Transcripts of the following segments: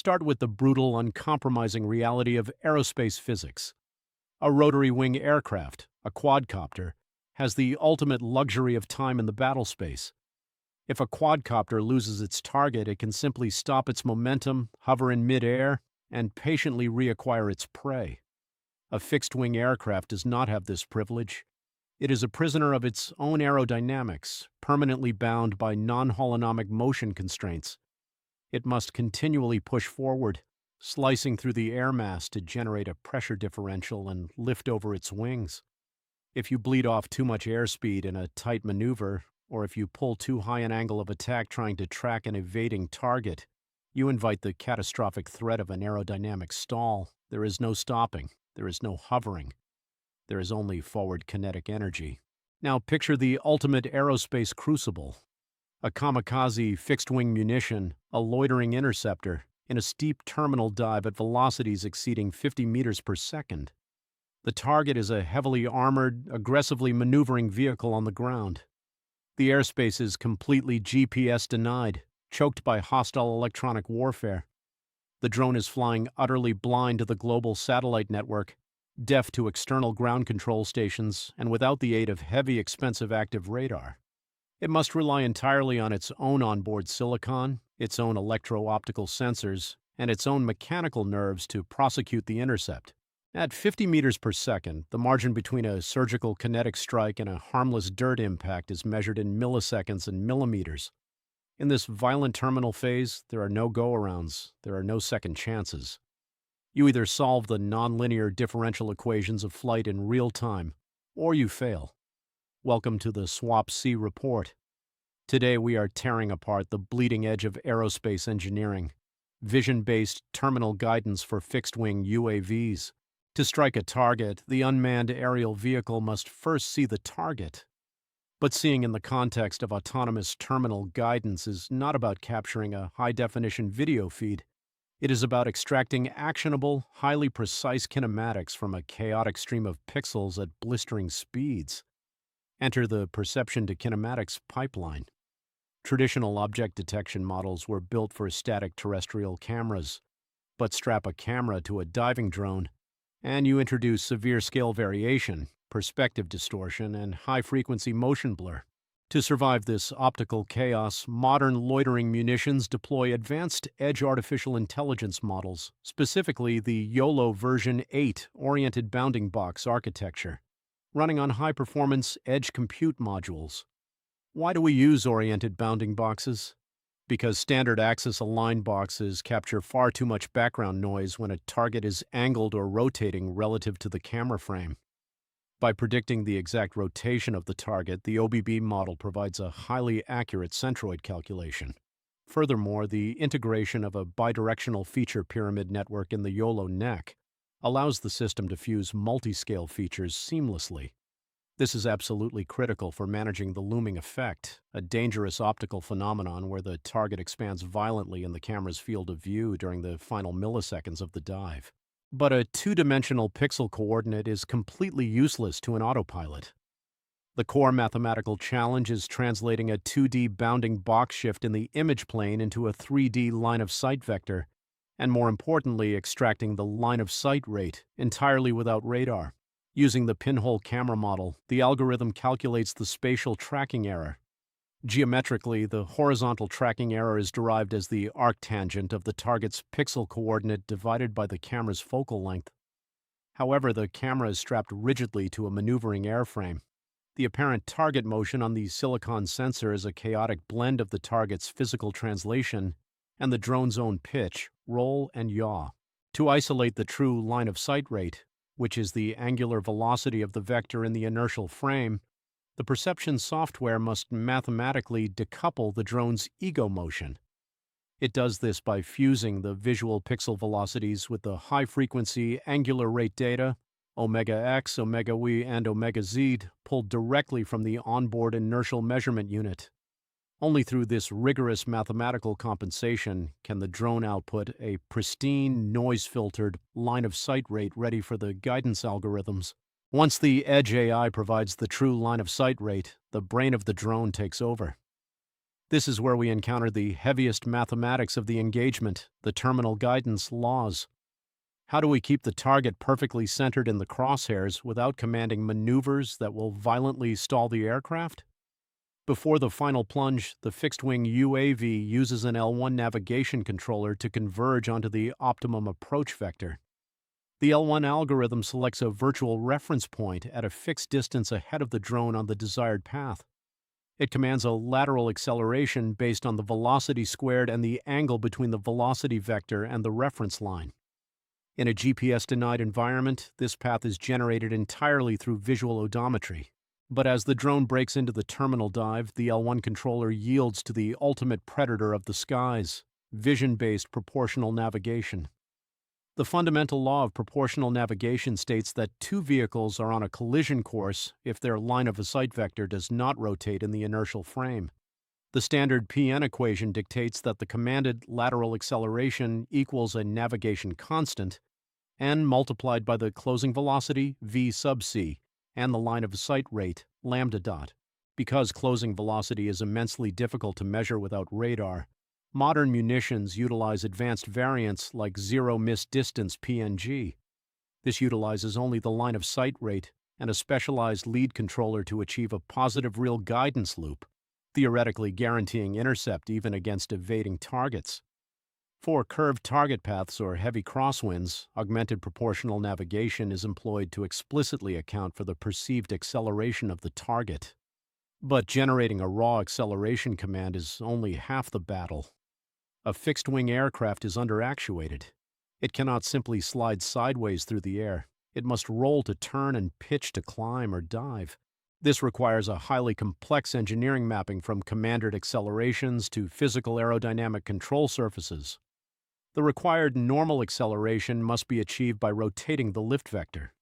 start with the brutal, uncompromising reality of aerospace physics. A rotary wing aircraft, a quadcopter, has the ultimate luxury of time in the battle space. If a quadcopter loses its target, it can simply stop its momentum, hover in midair, and patiently reacquire its prey. A fixed-wing aircraft does not have this privilege. It is a prisoner of its own aerodynamics, permanently bound by non-holonomic motion constraints. It must continually push forward, slicing through the air mass to generate a pressure differential and lift over its wings. If you bleed off too much airspeed in a tight maneuver, or if you pull too high an angle of attack trying to track an evading target, you invite the catastrophic threat of an aerodynamic stall. There is no stopping. There is no hovering. There is only forward kinetic energy. Now picture the ultimate aerospace crucible. A kamikaze fixed-wing munition, a loitering interceptor, in a steep terminal dive at velocities exceeding 50 meters per second. The target is a heavily armored, aggressively maneuvering vehicle on the ground. The airspace is completely GPS denied, choked by hostile electronic warfare. The drone is flying utterly blind to the global satellite network, deaf to external ground control stations, and without the aid of heavy, expensive active radar. It must rely entirely on its own onboard silicon, its own electro-optical sensors, and its own mechanical nerves to prosecute the intercept. At 50 meters per second, the margin between a surgical kinetic strike and a harmless dirt impact is measured in milliseconds and millimeters. In this violent terminal phase, there are no go-arounds, there are no second chances. You either solve the nonlinear differential equations of flight in real time, or you fail. Welcome to the SWaP-C report. Today we are tearing apart the bleeding edge of aerospace engineering, vision-based terminal guidance for fixed-wing UAVs. To strike a target, the unmanned aerial vehicle must first see the target. But seeing in the context of autonomous terminal guidance is not about capturing a high-definition video feed. It is about extracting actionable, highly precise kinematics from a chaotic stream of pixels at blistering speeds. Enter the perception-to-kinematics pipeline. Traditional object detection models were built for static terrestrial cameras, but strap a camera to a diving drone, and you introduce severe scale variation, perspective distortion, and high-frequency motion blur. To survive this optical chaos, modern loitering munitions deploy advanced edge artificial intelligence models, specifically the YOLO version 8 oriented bounding box architecture, running on high-performance edge compute modules. Why do we use oriented bounding boxes? Because standard axis aligned boxes capture far too much background noise when a target is angled or rotating relative to the camera frame. By predicting the exact rotation of the target, the OBB model provides a highly accurate centroid calculation. Furthermore, the integration of a bidirectional feature pyramid network in the YOLO neck allows the system to fuse multi-scale features seamlessly. This is absolutely critical for managing the looming effect, a dangerous optical phenomenon where the target expands violently in the camera's field of view during the final milliseconds of the dive. But a two-dimensional pixel coordinate is completely useless to an autopilot. The core mathematical challenge is translating a 2D bounding box shift in the image plane into a 3D line-of-sight vector, and more importantly, extracting the line-of-sight rate entirely without radar. Using the pinhole camera model, the algorithm calculates the spatial tracking error. Geometrically, the horizontal tracking error is derived as the arctangent of the target's pixel coordinate divided by the camera's focal length. However, the camera is strapped rigidly to a maneuvering airframe. The apparent target motion on the silicon sensor is a chaotic blend of the target's physical translation and the drone's own pitch, roll, and yaw. To isolate the true line-of-sight rate, which is the angular velocity of the vector in the inertial frame, the perception software must mathematically decouple the drone's ego motion. It does this by fusing the visual pixel velocities with the high-frequency angular rate data, omega x, omega y, and omega z, pulled directly from the onboard inertial measurement unit. Only through this rigorous mathematical compensation can the drone output a pristine, noise-filtered line-of-sight rate ready for the guidance algorithms. Once the Edge AI provides the true line-of-sight rate, the brain of the drone takes over. This is where we encounter the heaviest mathematics of the engagement, the terminal guidance laws. How do we keep the target perfectly centered in the crosshairs without commanding maneuvers that will violently stall the aircraft? Before the final plunge, the fixed-wing UAV uses an L1 navigation controller to converge onto the optimum approach vector. The L1 algorithm selects a virtual reference point at a fixed distance ahead of the drone on the desired path. It commands a lateral acceleration based on the velocity squared and the angle between the velocity vector and the reference line. In a GPS-denied environment, this path is generated entirely through visual odometry. But as the drone breaks into the terminal dive, the L1 controller yields to the ultimate predator of the skies, vision-based proportional navigation. The fundamental law of proportional navigation states that two vehicles are on a collision course if their line-of-sight vector does not rotate in the inertial frame. The standard PN equation dictates that the commanded lateral acceleration equals a navigation constant, n multiplied by the closing velocity, v sub c, and the line-of-sight rate, lambda dot. Because closing velocity is immensely difficult to measure without radar, modern munitions utilize advanced variants like zero-miss distance PNG. This utilizes only the line-of-sight rate and a specialized lead controller to achieve a positive real guidance loop, theoretically guaranteeing intercept even against evading targets. For curved target paths or heavy crosswinds, augmented proportional navigation is employed to explicitly account for the perceived acceleration of the target. But generating a raw acceleration command is only half the battle. A fixed-wing aircraft is underactuated. It cannot simply slide sideways through the air. It must roll to turn and pitch to climb or dive. This requires a highly complex engineering mapping from commanded accelerations to physical aerodynamic control surfaces. The required normal acceleration must be achieved by rotating the lift vector.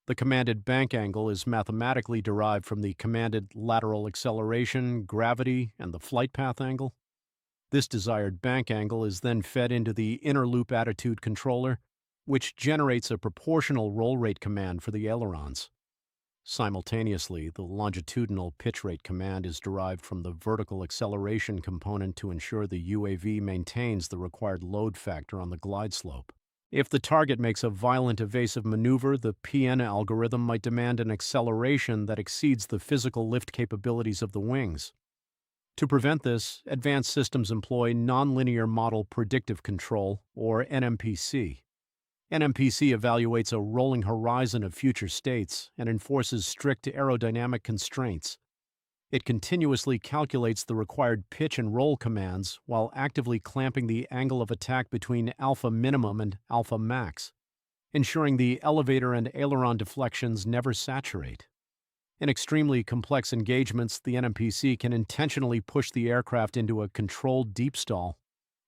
The commanded bank angle is mathematically derived from the commanded lateral acceleration, gravity, and the flight path angle. This desired bank angle is then fed into the inner loop attitude controller, which generates a proportional roll rate command for the ailerons. Simultaneously, the longitudinal pitch rate command is derived from the vertical acceleration component to ensure the UAV maintains the required load factor on the glide slope. If the target makes a violent evasive maneuver, the PN algorithm might demand an acceleration that exceeds the physical lift capabilities of the wings. To prevent this, advanced systems employ Nonlinear Model Predictive Control, or NMPC. NMPC evaluates a rolling horizon of future states and enforces strict aerodynamic constraints. It continuously calculates the required pitch and roll commands while actively clamping the angle of attack between alpha minimum and alpha max, ensuring the elevator and aileron deflections never saturate. In extremely complex engagements, the NMPC can intentionally push the aircraft into a controlled deep stall,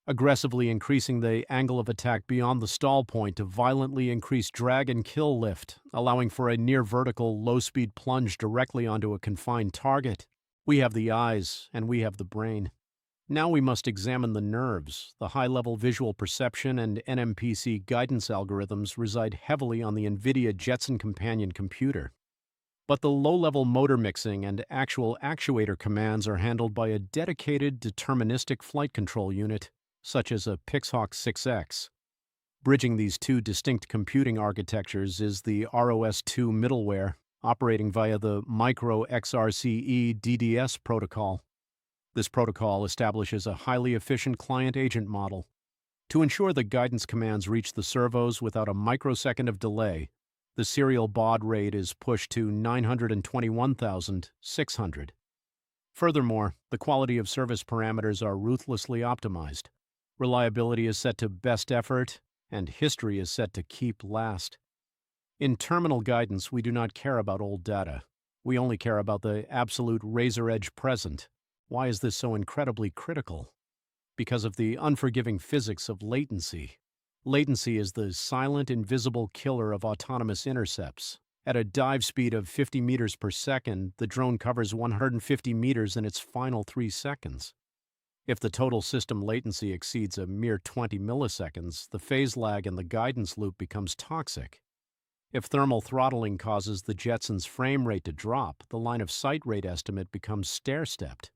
aggressively increasing the angle of attack beyond the stall point to violently increase drag and kill lift, allowing for a near-vertical, low-speed plunge directly onto a confined target. We have the eyes, and we have the brain. Now we must examine the nerves. The high-level visual perception and NMPC guidance algorithms reside heavily on the NVIDIA Jetson companion computer. But the low-level motor mixing and actual actuator commands are handled by a dedicated deterministic flight control unit, such as a Pixhawk 6X. Bridging these two distinct computing architectures is the ROS2 middleware, operating via the Micro-XRCE-DDS protocol. This protocol establishes a highly efficient client-agent model. To ensure the guidance commands reach the servos without a microsecond of delay, the serial baud rate is pushed to 921,600. Furthermore, the quality of service parameters are ruthlessly optimized. Reliability is set to best effort, and history is set to keep last. In terminal guidance, we do not care about old data. We only care about the absolute razor-edge present. Why is this so incredibly critical? Because of the unforgiving physics of latency. Latency is the silent, invisible killer of autonomous intercepts. At a dive speed of 50 meters per second, the drone covers 150 meters in its final 3 seconds. If the total system latency exceeds a mere 20 milliseconds, the phase lag in the guidance loop becomes toxic. If thermal throttling causes the Jetson's frame rate to drop, the line-of-sight rate estimate becomes stair-stepped.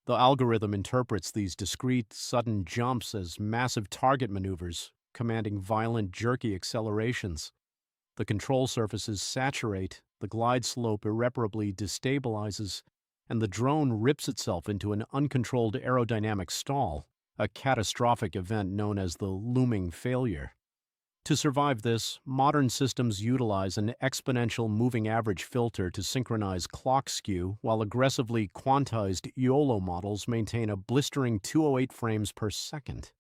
The algorithm interprets these discrete, sudden jumps as massive target maneuvers, commanding violent, jerky accelerations. The control surfaces saturate, the glide slope irreparably destabilizes, and the drone rips itself into an uncontrolled aerodynamic stall, a catastrophic event known as the looming failure. To survive this, modern systems utilize an exponential moving average filter to synchronize clock skew, while aggressively quantized YOLO models maintain a blistering 208 frames per second.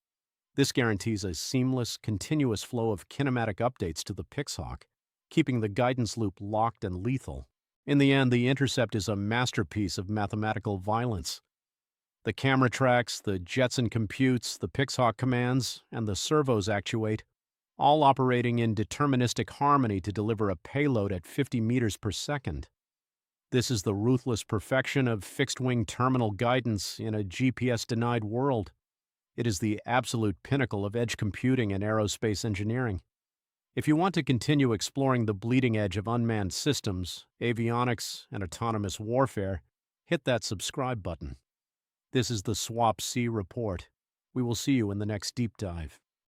This guarantees a seamless, continuous flow of kinematic updates to the Pixhawk, keeping the guidance loop locked and lethal. In the end, the intercept is a masterpiece of mathematical violence. The camera tracks, the Jetson computes, the Pixhawk commands, and the servos actuate, all operating in deterministic harmony to deliver a payload at 50 meters per second. This is the ruthless perfection of fixed-wing terminal guidance in a GPS-denied world. It is the absolute pinnacle of edge computing and aerospace engineering. If you want to continue exploring the bleeding edge of unmanned systems, avionics, and autonomous warfare, hit that subscribe button. This is the SWaP-C Report. We will see you in the next deep dive.